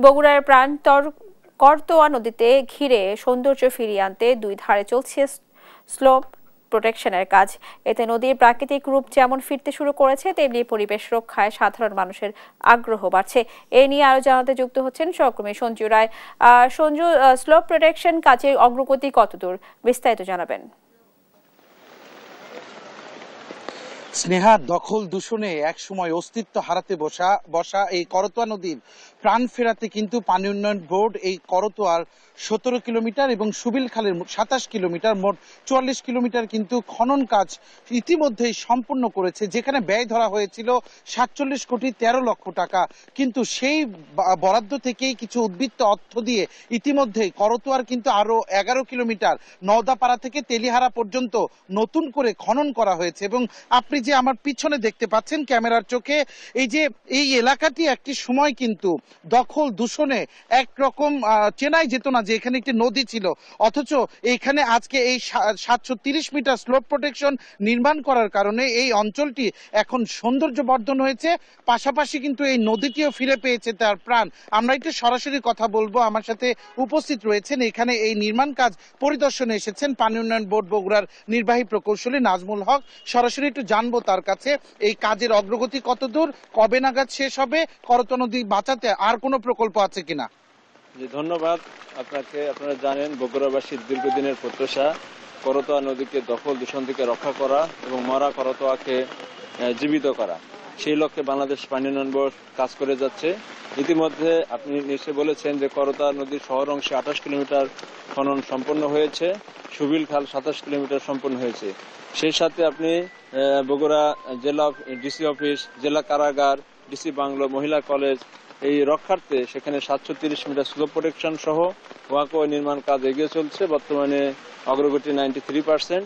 বগুড়ার করতোয়া নদীতে ঘিরে সৌন্দর্য ফিরিয়ে আনতে দুই ধারে চলছে স্লোপ প্রোটেকশনের কাজ। এতে নদীর প্রাকৃতিক রূপ যেমন ফিরতে শুরু করেছে, তেমনি পরিবেশ রক্ষায় সাধারণ মানুষের আগ্রহ বাড়ছে। এ নিয়ে আরো জানাতে যুক্ত হচ্ছেন সহকর্মী সঞ্জু রায়। সঞ্জু, স্লোপ প্রোটেকশন কাজের অগ্রগতি কতদূর, বিস্তারিত জানাবেন। স্নেহা, দখল দূষণে এক সময় অস্তিত্ব হারাতে বসা এই করতোয়া নদীর প্রাণ ফেরাতে কিন্তু পানি উন্নয়ন বোর্ড এই করতোয়ার 17 কিলোমিটার এবং সুবিল খালের 27 কিলোমিটার, মোট 44 কিলোমিটার কিন্তু খনন কাজ ইতিমধ্যেই সম্পূর্ণ করেছে, যেখানে ব্যয় ধরা হয়েছিল 47 কোটি 13 লক্ষ টাকা। কিন্তু সেই বরাদ্দ থেকেই কিছু উদ্বৃত্ত অর্থ দিয়ে ইতিমধ্যেই করতোয়ার কিন্তু আরো 11 কিলোমিটার নওদাপাড়া থেকে তেলিহারা পর্যন্ত নতুন করে খনন করা হয়েছে। এবং আপনি যে আমার পিছনে দেখতে পাচ্ছেন ক্যামেরার চোখে, এই এলাকাটি একটি সময় কিন্তু দখল দূষণে একরকম চেনাই যেত না যে এখানে একটি নদী ছিল, অথচ এখানে আজকে এই 730 মিটার স্লোপ প্রোটেকশন নির্মাণ করার কারণে এই অঞ্চলটি এখন সৌন্দর্য বর্ধন হয়েছে, পাশাপাশি কিন্তু এই নদীটিও ফিরে পেয়েছে তার প্রাণ। আমরা একটু সরাসরি কথা বলবো, আমার সাথে উপস্থিত রয়েছেন এখানে এই নির্মাণ কাজ পরিদর্শনে এসেছেন পানি উন্নয়ন বোর্ড বগুড়ার নির্বাহী প্রকৌশলী নাজমুল হক। সরাসরি একটু জানবো তার কাছে এই কাজের অগ্রগতি কতদূর, কবে নাগাদ শেষ হবে, করতোয়া নদী বাঁচাতে আর কোনো প্রকল্প আছে কিনা। জি, ধন্যবাদ আপনাকে। আপনারা জানেন বগুড়াবাসীর দীর্ঘদিনের প্রত্যাশা করতোয়া নদীকে দখল দূষণ থেকে রক্ষা করা এবং মরা করতোয়াকে জীবিত করা। সেই লক্ষ্যে বাংলাদেশ পানি উন্নয়ন বোর্ড কাজ করে যাচ্ছে। ইতিমধ্যে আপনি নিশ্চয় বলেছেন যে করতোয়া নদীর শহর অংশে 28 কিলোমিটার খনন সম্পন্ন হয়েছে, সুবিল খাল 27 কিলোমিটার সম্পন্ন হয়েছে। সেই সাথে আপনি বগুড়া জেলা ডিসি অফিস, জেলা কারাগার, ডিসি বাংলো, মহিলা কলেজ এই রক্ষার্থে সেখানে 730 মিটার স্লোপ প্রোটেকশন সহ ওয়াকওয়ে নির্মাণ কাজ এগিয়ে চলছে। বর্তমানে অগ্রগতি 93%।